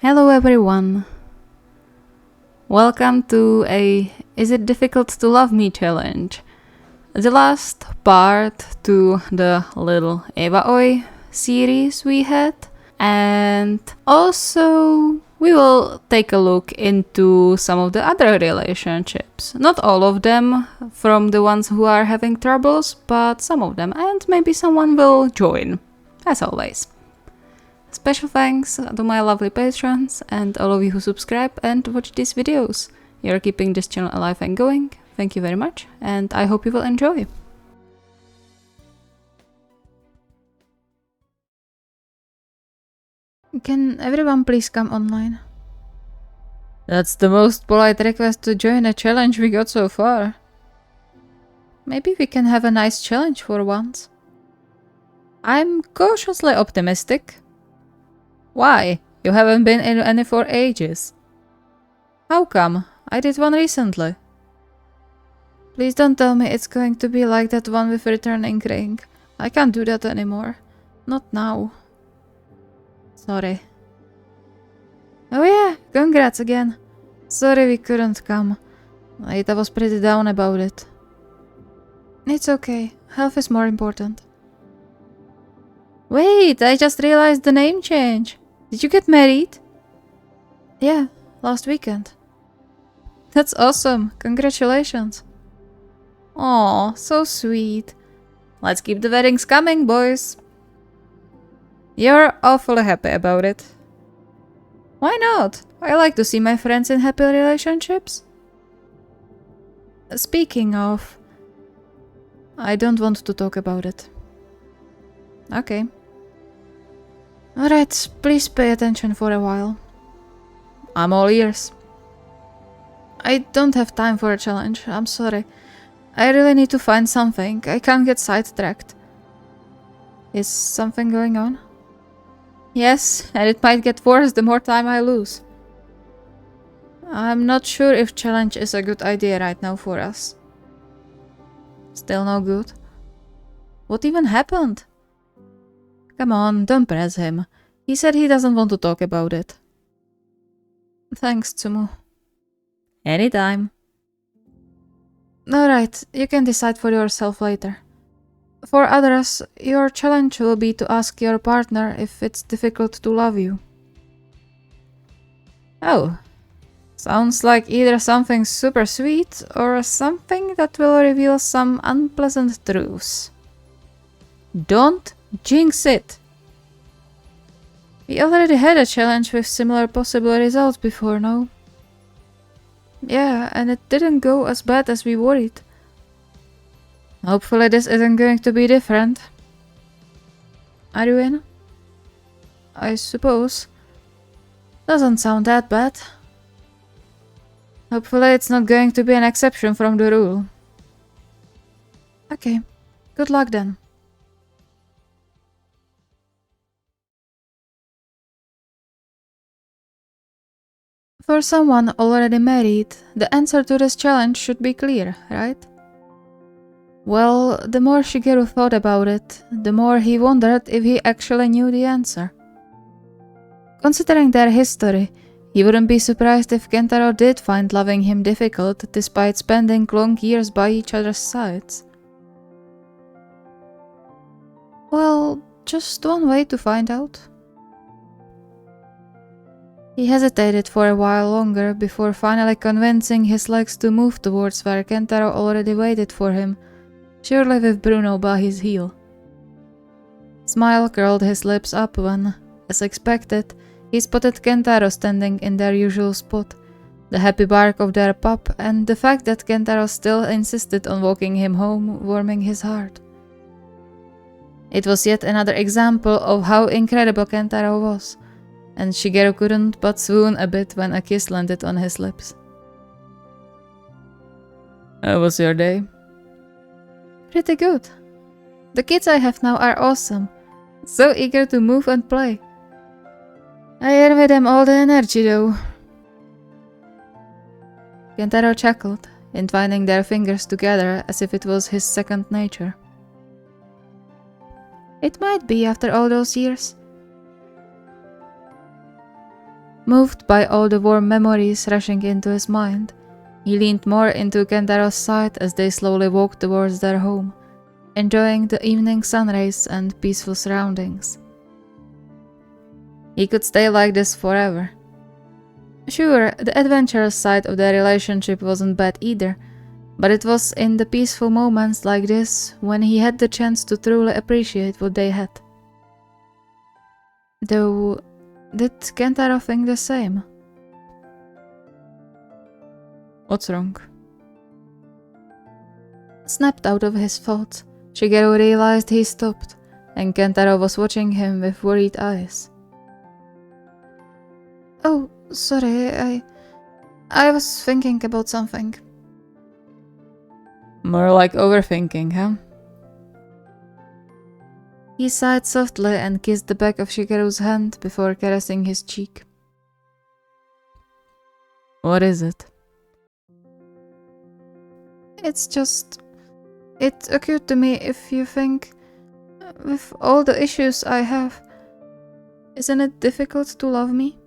Hello everyone! Welcome to a Is It Difficult to Love Me challenge. The last part to the little Evaoi series we had. And also we will take a look into some of the other relationships. Not all of them from the ones who are having troubles, but some of them. And maybe someone will join, as always. Special thanks to my lovely patrons and all of you who subscribe and watch these videos. You're keeping this channel alive and going. Thank you very much, and I hope you will enjoy. Can everyone please come online? That's the most polite request to join a challenge we got so far. Maybe we can have a nice challenge for once. I'm cautiously optimistic. Why? You haven't been in any for ages. How come? I did one recently. Please don't tell me it's going to be like that one with returning ring. I can't do that anymore. Not now. Sorry. Oh yeah, congrats again. Sorry we couldn't come. I was pretty down about it. It's okay. Health is more important. Wait, I just realized the name change. Did you get married? Yeah, last weekend. That's awesome. Congratulations. Aw, so sweet. Let's keep the weddings coming, boys. You're awfully happy about it. Why not? I like to see my friends in happy relationships. Speaking of... I don't want to talk about it. Okay. Alright, please pay attention for a while. I'm all ears. I don't have time for a challenge, I'm sorry. I really need to find something, I can't get sidetracked. Is something going on? Yes, and it might get worse the more time I lose. I'm not sure if challenge is a good idea right now for us. Still no good. What even happened? Come on, don't press him. He said he doesn't want to talk about it. Thanks, Tsumu. Anytime. Alright, you can decide for yourself later. For others, your challenge will be to ask your partner if it's difficult to love you. Oh. Sounds like either something super sweet or something that will reveal some unpleasant truths. Don't jinx it! We already had a challenge with similar possible results before, no? Yeah, and it didn't go as bad as we worried. Hopefully this isn't going to be different. Are you in? I suppose. Doesn't sound that bad. Hopefully it's not going to be an exception from the rule. Okay, good luck then. For someone already married, the answer to this challenge should be clear, right? Well, the more Shigeru thought about it, the more he wondered if he actually knew the answer. Considering their history, he wouldn't be surprised if Kentaro did find loving him difficult despite spending long years by each other's sides. Well, just one way to find out. He hesitated for a while longer before finally convincing his legs to move towards where Kentaro already waited for him, surely with Bruno by his heel. Smile curled his lips up when, as expected, he spotted Kentaro standing in their usual spot, the happy bark of their pup and the fact that Kentaro still insisted on walking him home warming his heart. It was yet another example of how incredible Kentaro was, and Shigeru couldn't but swoon a bit when a kiss landed on his lips. How was your day? Pretty good. The kids I have now are awesome, so eager to move and play. I envy them all the energy though. Kentaro chuckled, entwining their fingers together as if it was his second nature. It might be after all those years. Moved by all the warm memories rushing into his mind, he leaned more into Kentaro's side as they slowly walked towards their home, enjoying the evening sunrays and peaceful surroundings. He could stay like this forever. Sure, the adventurous side of their relationship wasn't bad either, but it was in the peaceful moments like this when he had the chance to truly appreciate what they had. Though, did Kentaro think the same? What's wrong? Snapped out of his thoughts, Shigeru realized he stopped, and Kentaro was watching him with worried eyes. Oh, sorry, I was thinking about something. More like overthinking, huh? He sighed softly and kissed the back of Shigeru's hand before caressing his cheek. What is it? It's just... It occurred to me if you think, with all the issues I have, isn't it difficult to love me?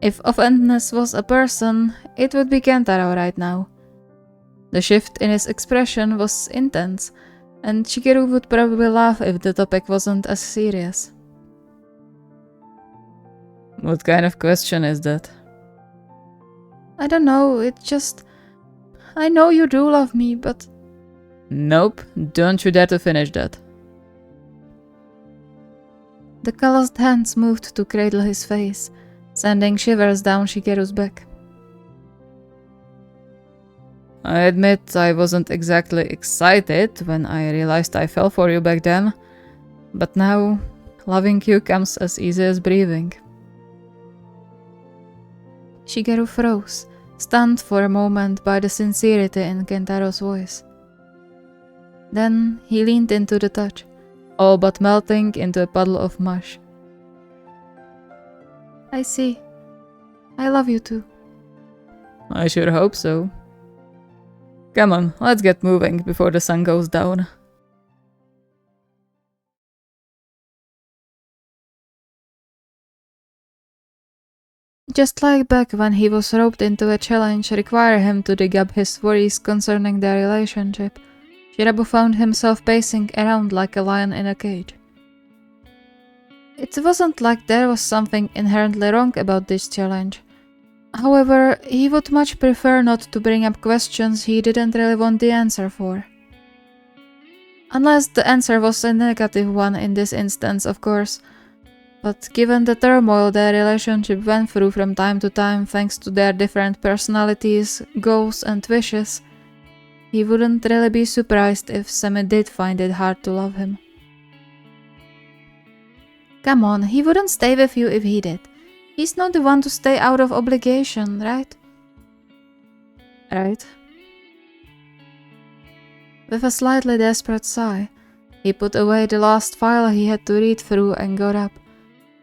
If offendedness was a person, it would be Kentaro right now. The shift in his expression was intense, and Shigeru would probably laugh if the topic wasn't as serious. What kind of question is that? I don't know, it just... I know you do love me, but... Nope, don't you dare to finish that. The calloused hands moved to cradle his face, sending shivers down Shigeru's back. I admit I wasn't exactly excited when I realized I fell for you back then, but now, loving you comes as easy as breathing. Shigeru froze, stunned for a moment by the sincerity in Kentaro's voice. Then he leaned into the touch, all but melting into a puddle of mush. I see. I love you too. I sure hope so. Come on, let's get moving before the sun goes down. Just like back when he was roped into a challenge requiring him to dig up his worries concerning their relationship, Shirabu found himself pacing around like a lion in a cage. It wasn't like there was something inherently wrong about this challenge. However, he would much prefer not to bring up questions he didn't really want the answer for. Unless the answer was a negative one in this instance, of course. But given the turmoil their relationship went through from time to time thanks to their different personalities, goals and wishes, he wouldn't really be surprised if Semi did find it hard to love him. Come on, he wouldn't stay with you if he did. He's not the one to stay out of obligation, right? Right. With a slightly desperate sigh, he put away the last file he had to read through and got up,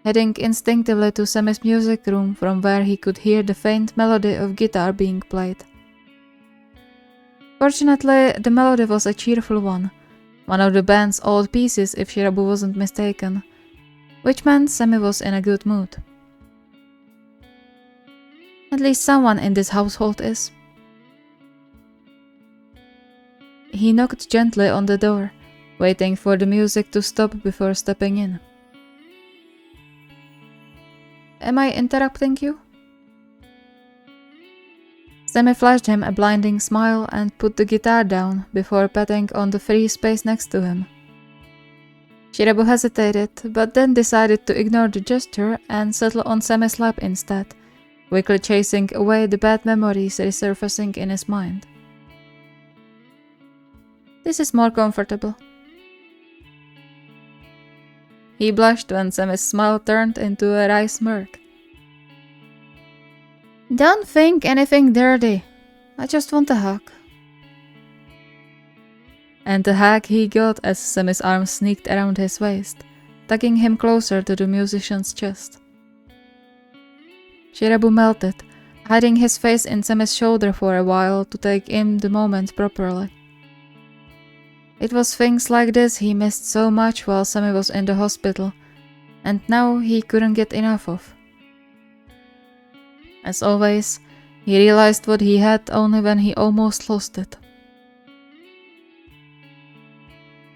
heading instinctively to Semi's music room from where he could hear the faint melody of guitar being played. Fortunately, the melody was a cheerful one of the band's old pieces if Shirabu wasn't mistaken, which meant Semi was in a good mood. At least someone in this household is. He knocked gently on the door, waiting for the music to stop before stepping in. Am I interrupting you? Semi flashed him a blinding smile and put the guitar down before patting on the free space next to him. Shirabu hesitated, but then decided to ignore the gesture and settle on Semi's lap instead, quickly chasing away the bad memories resurfacing in his mind. This is more comfortable. He blushed when Semi's smile turned into a wry smirk. Don't think anything dirty. I just want a hug. And the hug he got as Semi's arms sneaked around his waist, tugging him closer to the musician's chest. Shirabu melted, hiding his face in Semi's shoulder for a while to take in the moment properly. It was things like this he missed so much while Semi was in the hospital, and now he couldn't get enough of. As always, he realized what he had only when he almost lost it.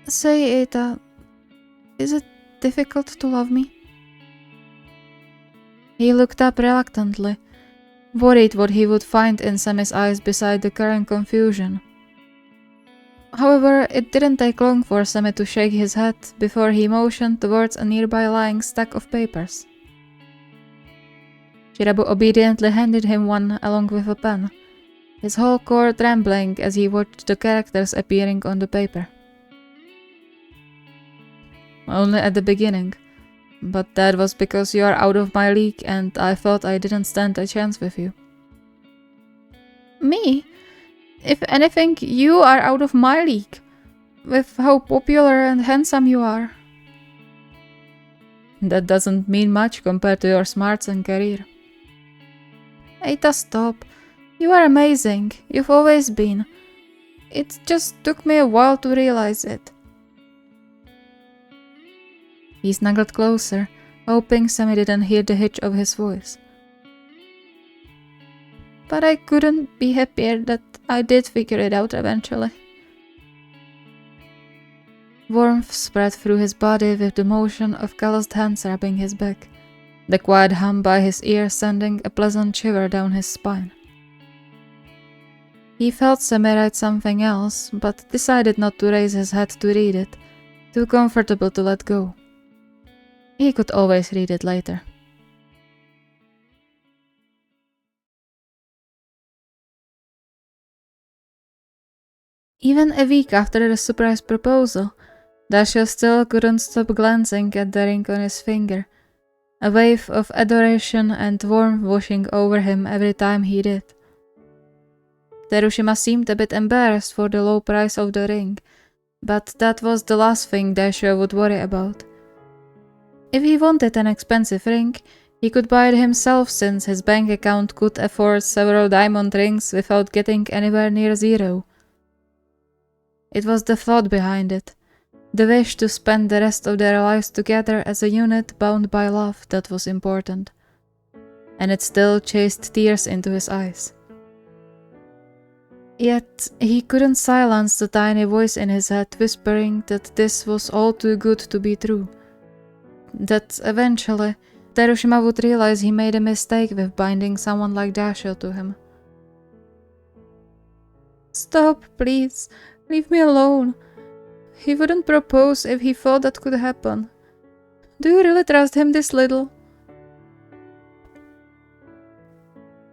Say, Eita, is it difficult to love me? He looked up reluctantly, worried what he would find in Semi's eyes beside the current confusion. However, it didn't take long for Semi to shake his head before he motioned towards a nearby lying stack of papers. Shirabu obediently handed him one along with a pen, his whole core trembling as he watched the characters appearing on the paper. Only at the beginning, but that was because you are out of my league and I thought I didn't stand a chance with you. Me? If anything, you are out of my league, with how popular and handsome you are. That doesn't mean much compared to your smarts and career. Eita, stop. You are amazing. You've always been. It just took me a while to realize it. He snuggled closer, hoping Semi didn't hear the hitch of his voice. But I couldn't be happier that I did figure it out eventually. Warmth spread through his body with the motion of calloused hands rubbing his back, the quiet hum by his ear sending a pleasant shiver down his spine. He felt Semi write something else, but decided not to raise his head to read it, too comfortable to let go. He could always read it later. Even a week after the surprise proposal, Dasha still couldn't stop glancing at the ring on his finger, a wave of adoration and warmth washing over him every time he did. Terushima seemed a bit embarrassed for the low price of the ring, but that was the last thing Dasha would worry about. If he wanted an expensive ring, he could buy it himself since his bank account could afford several diamond rings without getting anywhere near zero. It was the thought behind it, the wish to spend the rest of their lives together as a unit bound by love that was important. And it still chased tears into his eyes. Yet he couldn't silence the tiny voice in his head whispering that this was all too good to be true. That eventually, Terushima would realize he made a mistake with binding someone like Dasha to him. Stop, please. Leave me alone. He wouldn't propose if he thought that could happen. Do you really trust him this little?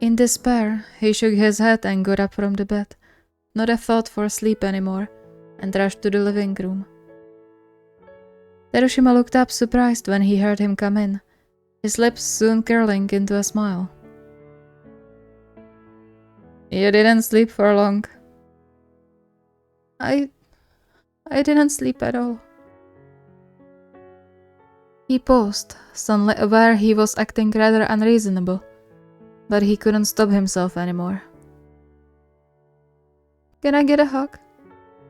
In despair, he shook his head and got up from the bed, not a thought for sleep anymore, and rushed to the living room. Terushima looked up surprised when he heard him come in, his lips soon curling into a smile. You didn't sleep for long. I didn't sleep at all. He paused, suddenly aware he was acting rather unreasonable, but he couldn't stop himself anymore. Can I get a hug?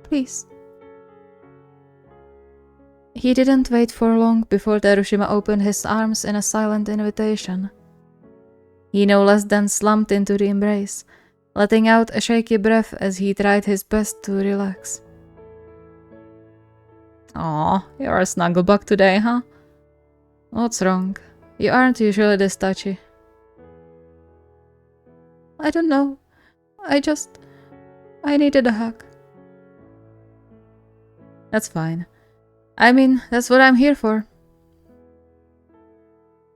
Please. He didn't wait for long before Terushima opened his arms in a silent invitation. He no less than slumped into the embrace, letting out a shaky breath as he tried his best to relax. Aw, you're a snugglebug today, huh? What's wrong? You aren't usually this touchy. I don't know. I needed a hug. That's fine. I mean, that's what I'm here for.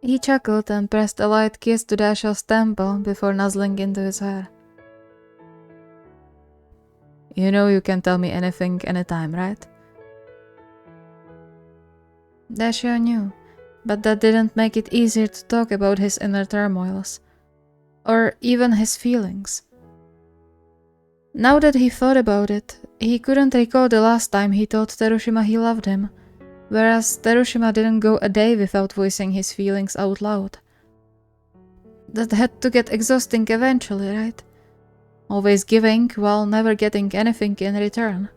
He chuckled and pressed a light kiss to Dasha's temple before nuzzling into his hair. You know you can tell me anything anytime, right? Dasha knew, but that didn't make it easier to talk about his inner turmoils, or even his feelings. Now that he thought about it, he couldn't recall the last time he told Terushima he loved him, whereas Terushima didn't go a day without voicing his feelings out loud. That had to get exhausting eventually, right? Always giving while never getting anything in return.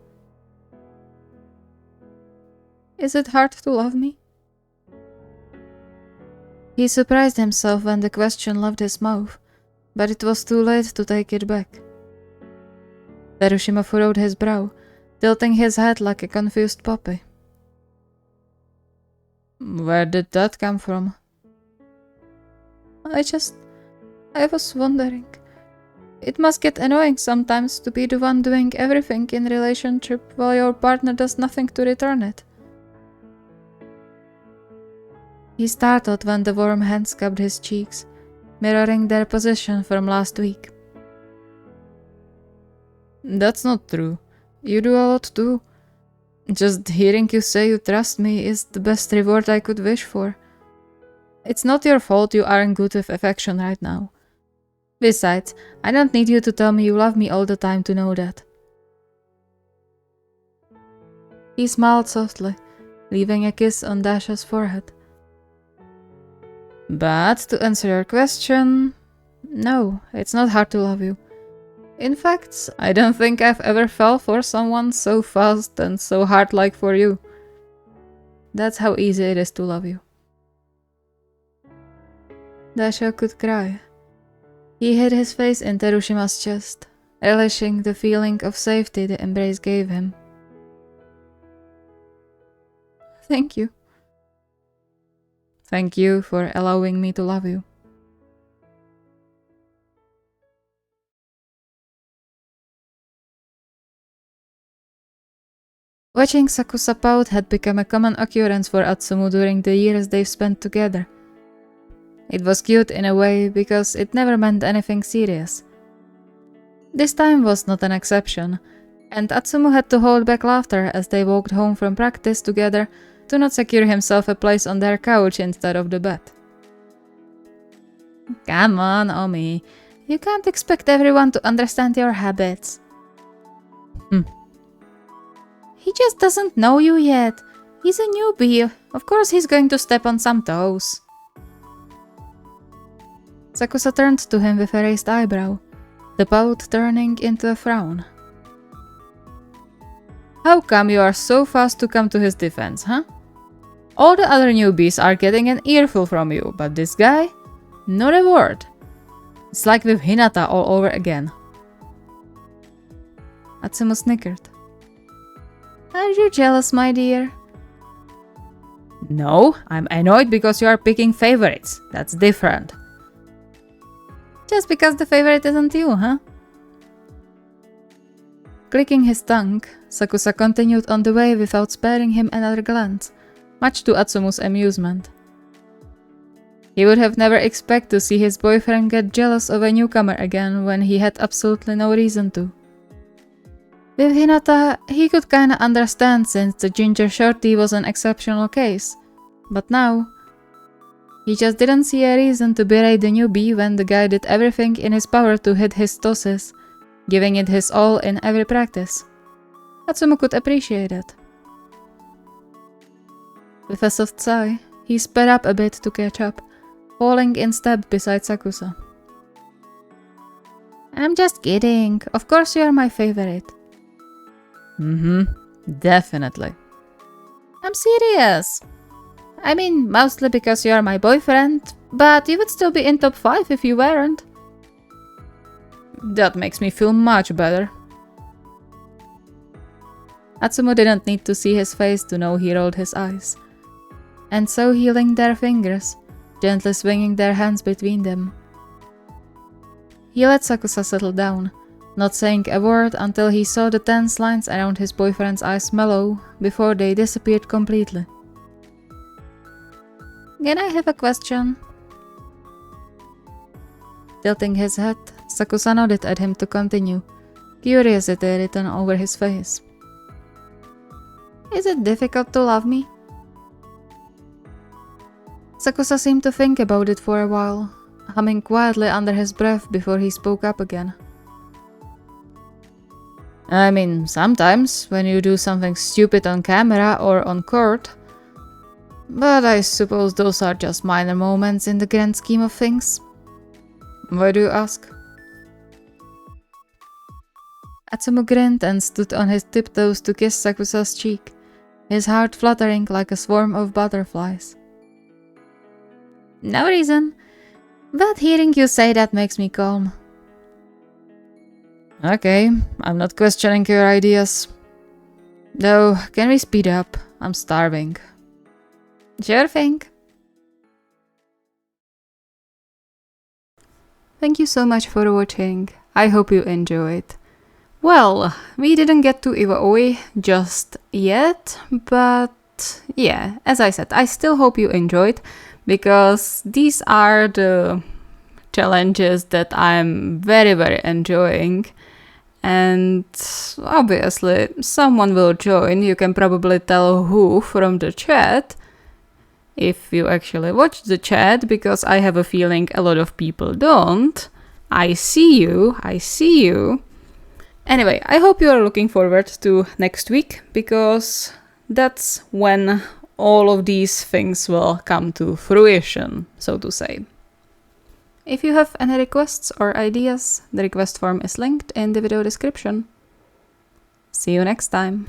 Is it hard to love me? He surprised himself when the question left his mouth, but it was too late to take it back. Terushima furrowed his brow, tilting his head like a confused puppy. Where did that come from? I was wondering. It must get annoying sometimes to be the one doing everything in relationship while your partner does nothing to return it. He startled when the warm hands cupped his cheeks, mirroring their position from last week. That's not true. You do a lot too. Just hearing you say you trust me is the best reward I could wish for. It's not your fault you aren't good with affection right now. Besides, I don't need you to tell me you love me all the time to know that. He smiled softly, leaving a kiss on Dasha's forehead. But to answer your question, no, it's not hard to love you. In fact, I don't think I've ever fell for someone so fast and so hard like for you. That's how easy it is to love you. Dasha could cry. He hid his face in Terushima's chest, relishing the feeling of safety the embrace gave him. Thank you. Thank you for allowing me to love you. Watching Sakusa pout had become a common occurrence for Atsumu during the years they've spent together. It was cute in a way because it never meant anything serious. This time was not an exception, and Atsumu had to hold back laughter as they walked home from practice together to not secure himself a place on their couch instead of the bed. Come on, Omi. You can't expect everyone to understand your habits. He just doesn't know you yet. He's a newbie. Of course he's going to step on some toes. Sakusa turned to him with a raised eyebrow, the pout turning into a frown. How come you are so fast to come to his defense, huh? All the other newbies are getting an earful from you, but this guy? Not a word. It's like with Hinata all over again. Atsumu snickered. Are you jealous, my dear? No, I'm annoyed because you are picking favorites. That's different. Just because the favorite isn't you, huh? Clicking his tongue, Sakusa continued on the way without sparing him another glance, much to Atsumu's amusement. He would have never expected to see his boyfriend get jealous of a newcomer again when he had absolutely no reason to. With Hinata, he could kinda understand since the ginger shorty was an exceptional case, but now, he just didn't see a reason to berate the newbie when the guy did everything in his power to hit his tosses, giving it his all in every practice. Atsumu could appreciate it. With a soft sigh, he sped up a bit to catch up, falling in step beside Sakusa. I'm just kidding. Of course you are my favorite. Definitely. I'm serious. I mean, mostly because you are my boyfriend, but you would still be in top 5 if you weren't. That makes me feel much better. Atsumu didn't need to see his face to know he rolled his eyes. And so he linked their fingers, gently swinging their hands between them. He let Sakusa settle down, not saying a word until he saw the tense lines around his boyfriend's eyes mellow before they disappeared completely. Can I have a question? Tilting his head, Sakusa nodded at him to continue, curiosity written over his face. Is it difficult to love me? Sakusa seemed to think about it for a while, humming quietly under his breath before he spoke up again. I mean, sometimes, when you do something stupid on camera or on court. But I suppose those are just minor moments in the grand scheme of things. Why do you ask? Atsumu grinned and stood on his tiptoes to kiss Sakusa's cheek, his heart fluttering like a swarm of butterflies. No reason. But hearing you say that makes me calm. Okay, I'm not questioning your ideas. Though, can we speed up? I'm starving. Sure thing. Thank you so much for watching. I hope you enjoyed. Well, we didn't get to Iwaoi just yet, but yeah, as I said, I still hope you enjoyed, because these are the challenges that I'm very enjoying. And obviously, someone will join. You can probably tell who from the chat, if you actually watch the chat, because I have a feeling a lot of people don't. I see you. Anyway, I hope you are looking forward to next week, because that's when all of these things will come to fruition, so to say. If you have any requests or ideas, the request form is linked in the video description. See you next time.